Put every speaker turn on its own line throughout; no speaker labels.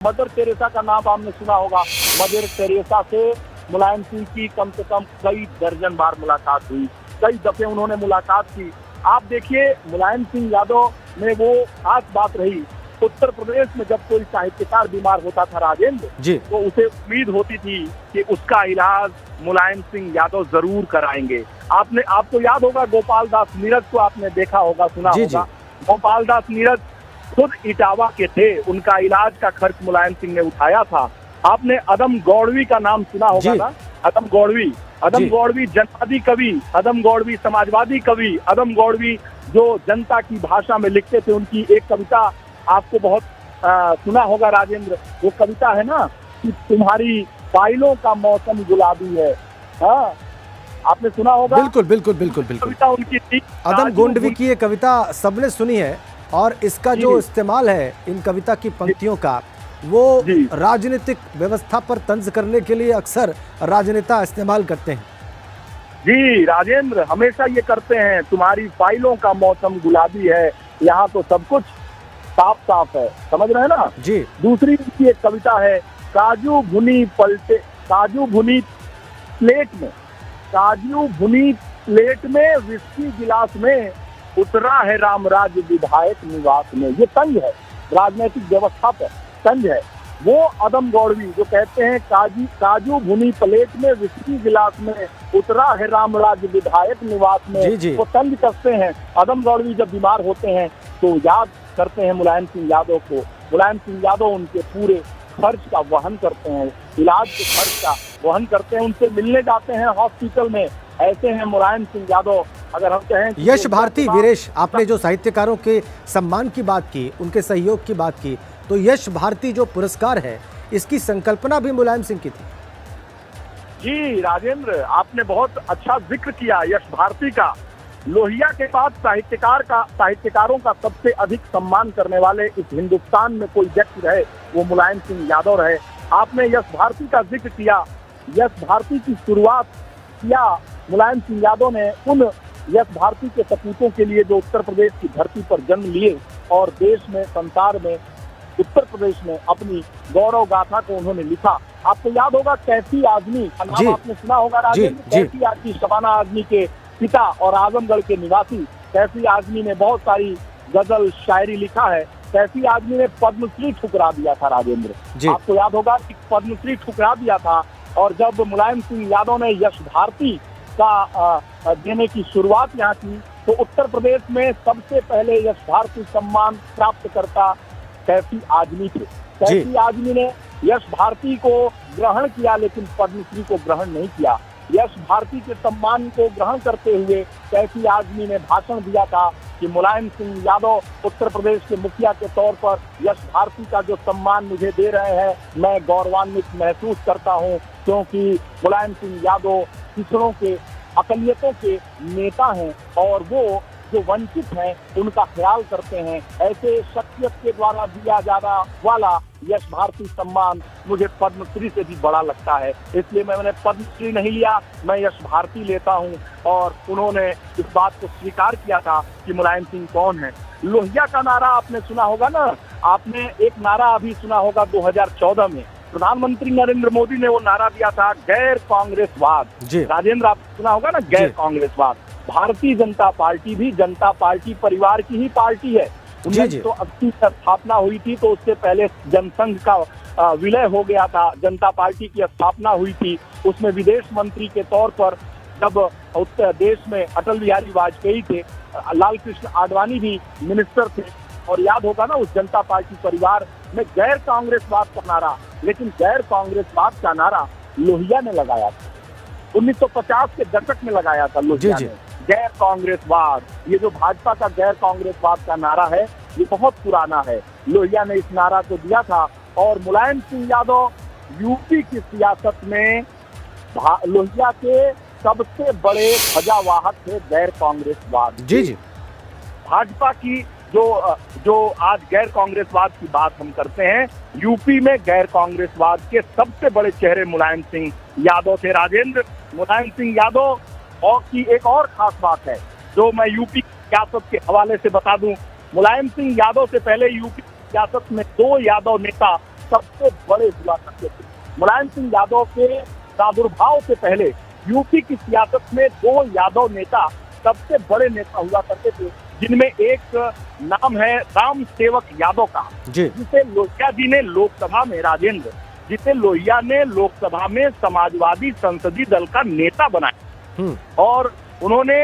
Mother Teresa का नाम आपने सुना होगा। मदर टेरेसा से मुलायम सिंह की कम से कम कई दर्जन बार मुलाकात हुई, कई दफे उन्होंने मुलाकात की। आप देखिए मुलायम सिंह यादव में वो खास बात रही, उत्तर प्रदेश में जब कोई साहित्यकार बीमार होता था राजेंद्र
जी
तो उसे उम्मीद होती थी कि उसका इलाज मुलायम सिंह यादव जरूर कराएंगे। आपको याद होगा गोपाल दास नीरज को आपने देखा होगा, सुना
जी
होगा। गोपाल दास नीरज खुद इटावा के थे, उनका इलाज का खर्च मुलायम सिंह ने उठाया था। आपने अदम गौड़वी का नाम सुना होगा ना, अदम गौड़वी जनवादी कवि, अदम गौड़वी समाजवादी कवि, अदम गौड़वी जो जनता की भाषा में लिखते थे। उनकी एक कविता आपको बहुत सुना होगा राजेंद्र, वो कविता है ना कि तुम्हारी फाइलों का मौसम गुलाबी है। हाँ, आपने सुना होगा।
बिल्कुल बिल्कुल बिल्कुल बिल्कुल
कविता उनकी थी।
अदम गोंडवी की ये कविता सबने सुनी है और इसका जो इस्तेमाल है इन कविता की पंक्तियों का, वो राजनीतिक व्यवस्था पर तंज करने के लिए अक्सर राजनेता इस्तेमाल करते हैं।
जी राजेंद्र हमेशा ये करते हैं, तुम्हारी फाइलों का मौसम गुलाबी है, यहाँ तो सब कुछ साफ साफ है, समझ रहे हैं ना
जी।
दूसरी की एक कविता है, काजू भुनी प्लेट में विस्की गिलास में उतरा है रामराज विधायक निवास में। ये तंज है, राजनीतिक व्यवस्था पर तंज है। वो अदम गौड़वी जो कहते हैं काजू भुनी प्लेट में विस्की गिलास में उतरा है रामराज विधायक निवास में,
जी।
वो तंज कसते हैं। अदम गौड़वी जब बीमार होते हैं तो याद करते हैं मुलायम सिंह यादव को। मुलायम सिंह यादव उनके पूरे खर्च का वहन करते हैं, इलाज के खर्च का वहन करते हैं, उनसे मिलने जाते हैं हॉस्पिटल में। ऐसे हैं मुलायम सिंह यादव। अगर हम कहें
यश भारती, वीरेश, आपने जो साहित्यकारों के सम्मान की बात की, उनके सहयोग की बात की, तो यश भारती जो पुरस्कार है इसकी संकल्पना भी मुलायम सिंह की थी।
जी राजेंद्र आपने बहुत अच्छा जिक्र किया यश भारती का। लोहिया के बाद साहित्यकारों का सबसे अधिक सम्मान करने वाले इस हिंदुस्तान में कोई व्यक्ति रहे वो मुलायम सिंह यादव रहे। आपने यश भारती का जिक्र किया, यश भारती की शुरुआत किया मुलायम सिंह यादव ने उन यश भारती के सपूतों के लिए जो उत्तर प्रदेश की धरती पर जन्म लिए और देश में संसार में उत्तर प्रदेश में अपनी गौरव गाथा को उन्होंने लिखा। आपको याद होगा कैफी आजमी का नाम आपने सुना होगा राजेंद्र। कैफी आजमी शबाना आजमी के पिता और आजमगढ़ के निवासी कैफी आजमी ने बहुत सारी गजल शायरी लिखा है। कैफी आजमी ने पद्मश्री ठुकरा दिया था राजेंद्र, आपको याद होगा कि पद्मश्री ठुकरा दिया था। और जब मुलायम सिंह यादव ने यश भारती का देने की शुरुआत यहाँ की तो उत्तर प्रदेश में सबसे पहले यश भारती सम्मान प्राप्त करता कैफी आजमी थे। कैफी आजमी ने यश भारती को ग्रहण किया लेकिन पद्मश्री को ग्रहण नहीं किया। यश भारती के सम्मान को ग्रहण करते हुए कैफी आजमी ने भाषण दिया था कि मुलायम सिंह यादव उत्तर प्रदेश के मुखिया के तौर पर यश भारती का जो सम्मान मुझे दे रहे हैं मैं गौरवान्वित महसूस करता हूं, क्योंकि मुलायम सिंह यादव पिछड़ों के अकलियतों के नेता हैं और वो जो वंचित हैं उनका ख्याल करते हैं। ऐसे शख्सियत के द्वारा दिया जाने वाला यश भारती सम्मान मुझे पद्मश्री से भी बड़ा लगता है, इसलिए मैंने पद्मश्री नहीं लिया, मैं यश भारती लेता हूं। और उन्होंने इस बात को स्वीकार किया था कि मुलायम सिंह कौन है। लोहिया का नारा आपने सुना होगा ना, आपने एक नारा अभी सुना होगा 2014 में प्रधानमंत्री नरेंद्र मोदी ने वो नारा दिया था, गैर कांग्रेसवाद। राजेंद्र आपने सुना होगा ना, गैर कांग्रेसवाद। भारतीय जनता पार्टी भी जनता पार्टी परिवार की ही पार्टी है। 1980 में स्थापना हुई थी तो उससे पहले जनसंघ का विलय हो गया था, जनता पार्टी की स्थापना हुई थी। उसमें विदेश मंत्री के तौर पर जब उत्तर देश में अटल बिहारी वाजपेयी थे, लाल कृष्ण आडवाणी भी मिनिस्टर थे। और याद होगा ना उस जनता पार्टी परिवार में गैर कांग्रेसवाद का नारा, लेकिन गैर कांग्रेसवाद का नारा लोहिया ने लगाया था, 1950 के दशक में लगाया था लोहिया ने गैर कांग्रेसवाद। ये जो भाजपा का गैर कांग्रेसवाद का नारा है ये बहुत पुराना है, लोहिया ने इस नारा को दिया था। और मुलायम सिंह यादव यूपी की सियासत में लोहिया के सबसे बड़े ध्वजावाहक थे गैर कांग्रेसवाद। भाजपा की जो आज गैर कांग्रेसवाद की बात हम करते हैं, यूपी में गैर कांग्रेसवाद के सबसे बड़े चेहरे मुलायम सिंह यादव थे राजेंद्र। मुलायम सिंह यादव और की एक और खास बात है जो मैं यूपी सियासत के हवाले से बता दूं। मुलायम सिंह यादव से पहले यूपी सियासत में 2 यादव नेता सबसे बड़े हुआ करते थे। मुलायम सिंह यादव के प्रादुर्भाव से पहले यूपी की सियासत में 2 यादव नेता सबसे बड़े नेता हुआ करते थे, जिनमें एक नाम है राम सेवक यादव का, जिसे लोहिया जी ने लोकसभा में, राजेंद्र, जिसे लोहिया ने लोकसभा में समाजवादी संसदीय दल का नेता बनाया। और उन्होंने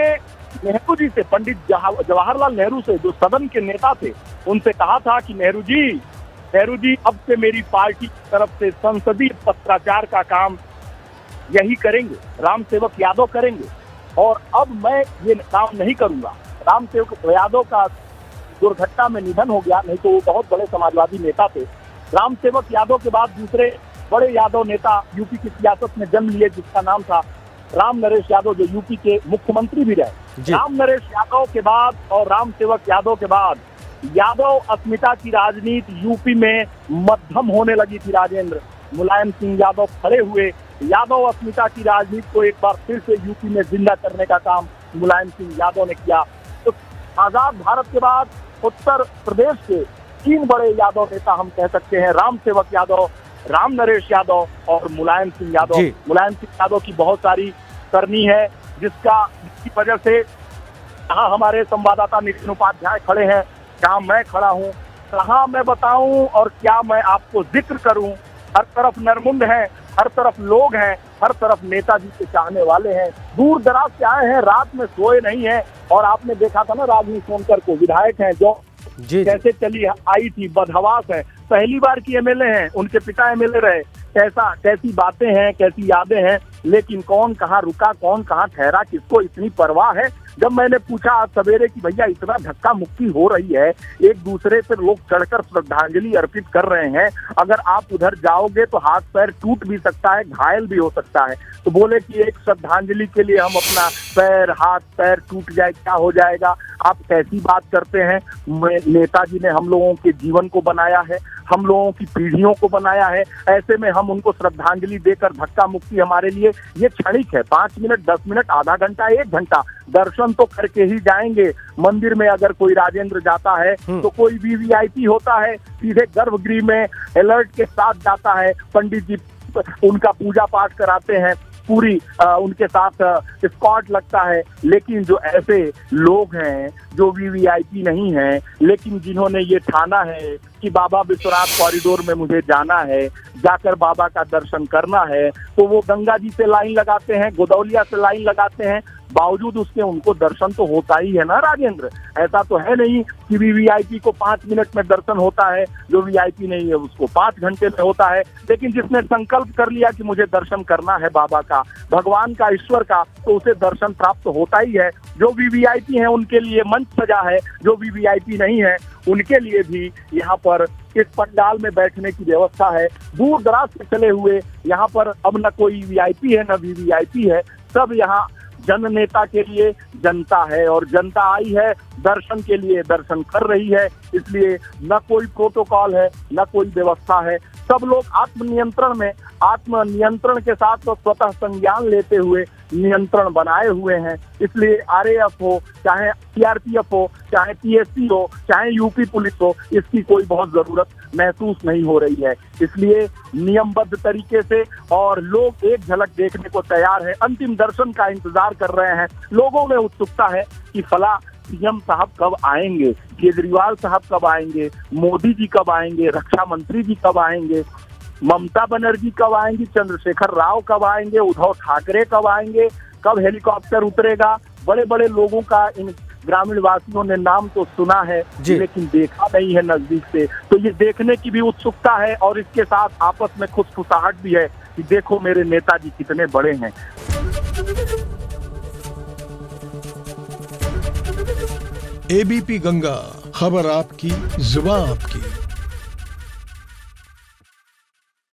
नेहरू जी से, पंडित जवाहरलाल नेहरू से, जो सदन के नेता थे, उनसे कहा था कि नेहरू जी अब से मेरी पार्टी की तरफ से संसदीय पत्राचार का काम यही करेंगे, राम सेवक यादव करेंगे, और अब मैं ये काम नहीं करूंगा। राम सेवक यादव का दुर्घटना में निधन हो गया, नहीं तो वो बहुत बड़े समाजवादी नेता थे। राम सेवक यादव के बाद दूसरे बड़े यादव नेता यूपी की सियासत में जन्म लिए, जिसका नाम था राम नरेश यादव, जो यूपी के मुख्यमंत्री भी रहे। राम नरेश यादव के बाद और राम सेवक यादव के बाद यादव अस्मिता की राजनीति यूपी में मध्यम होने लगी थी। राजेंद्र, मुलायम सिंह यादव खड़े हुए, यादव अस्मिता की राजनीति को एक बार फिर से यूपी में जिंदा करने का काम मुलायम सिंह यादव ने किया। तो आजाद भारत के बाद उत्तर प्रदेश के 3 बड़े यादव नेता हम कह सकते हैं, राम सेवक यादव, राम नरेश यादव और मुलायम सिंह यादव। मुलायम सिंह यादव की बहुत सारी करनी है, जिसकी वजह से जहाँ हमारे संवाददाता नितिन उपाध्याय खड़े हैं, जहाँ मैं खड़ा हूँ, कहाँ मैं बताऊं और क्या मैं आपको जिक्र करूं। हर तरफ नरमुंड है, हर तरफ लोग हैं, हर तरफ नेताजी के चाहने वाले हैं, दूर दराज से आए हैं, रात में सोए नहीं हैं। और आपने देखा था ना राजनी सोनकर को, विधायक हैं जो कैसे चली आई थी, बदहवास है, पहली बार की एमएलए हैं, उनके पिता एमएलए रहे, कैसी बातें हैं, कैसी यादें हैं, लेकिन कौन कहाँ रुका, कौन कहाँ ठहरा, किसको इतनी परवाह है। जब मैंने पूछा आज सवेरे कि भैया इतना धक्का मुक्की हो रही है, एक दूसरे पर लोग चढ़कर श्रद्धांजलि अर्पित कर रहे हैं, अगर आप उधर जाओगे तो हाथ पैर टूट भी सकता है, घायल भी हो सकता है। तो बोले कि एक श्रद्धांजलि के लिए हम अपना हाथ पैर टूट जाए, क्या हो जाएगा, आप कैसी बात करते हैं। नेताजी ने हम लोगों के जीवन को बनाया है, हम लोगों की पीढ़ियों को बनाया है, ऐसे में हम उनको श्रद्धांजलि देकर धक्का मुक्की हमारे लिए ये क्षणिक है। 5 मिनट, 10 मिनट, आधा घंटा, 1 घंटा दर्शन तो करके ही जाएंगे। मंदिर में अगर कोई राजेंद्र जाता है तो कोई वीवीआईपी होता है, सीधे गर्भगृह में अलर्ट के साथ जाता है, पंडित जी उनका पूजा पाठ कराते हैं, पूरी उनके साथ स्कॉट लगता है। लेकिन जो ऐसे लोग हैं जो वीवीआईपी नहीं हैं, लेकिन जिन्होंने ये ठाना है कि बाबा विश्वनाथ कॉरिडोर में मुझे जाना है, जाकर बाबा का दर्शन करना है, तो वो गंगा जी से लाइन लगाते हैं, गोदौलिया से लाइन लगाते हैं, बावजूद उसके उनको दर्शन तो होता ही है ना राजेंद्र। ऐसा तो है नहीं कि वीवीआईपी को 5 मिनट में दर्शन होता है, जो वीआईपी नहीं है उसको 5 घंटे में होता है। लेकिन जिसने संकल्प कर लिया कि मुझे दर्शन करना है बाबा का, भगवान का, ईश्वर का, तो उसे दर्शन प्राप्त होता ही है। जो वीवीआईपी हैं उनके लिए मंच सजा है, जो वीवीआईपी नहीं है उनके लिए भी यहाँ पर इस पंडाल में बैठने की व्यवस्था है। दूर दराज से चले हुए यहाँ पर अब न कोई वीआईपी है न वीवीआईपी है, सब यहाँ जन नेता के लिए जनता है, और जनता आई है दर्शन के लिए, दर्शन कर रही है। इसलिए न कोई प्रोटोकॉल है, न कोई व्यवस्था है, सब लोग आत्मनियंत्रण के साथ तो स्वतः संज्ञान लेते हुए नियंत्रण बनाए हुए हैं। इसलिए आरएएफ हो, चाहे सीआरपीएफ हो, चाहे पीएससी हो, चाहे यूपी पुलिस हो, इसकी कोई बहुत जरूरत महसूस नहीं हो रही है। इसलिए नियमबद्ध तरीके से, और लोग एक झलक देखने को तैयार है, अंतिम दर्शन का इंतजार कर रहे हैं। लोगों में उत्सुकता है कि फला सीएम साहब कब आएंगे, केजरीवाल साहब कब आएंगे, मोदी जी कब आएंगे, रक्षा मंत्री जी कब आएंगे, ममता बनर्जी कब आएंगी, चंद्रशेखर राव कब आएंगे, उद्धव ठाकरे कब आएंगे, कब हेलीकॉप्टर उतरेगा। बड़े बड़े लोगों का इन ग्रामीण वासियों ने नाम तो सुना है लेकिन देखा नहीं है नजदीक से, तो ये देखने की भी उत्सुकता है, और इसके साथ आपस में खुशफुसाहट भी है कि देखो मेरे नेताजी कितने बड़े हैं।
एबीपी गंगा, खबर आपकी, जुबान आपकी।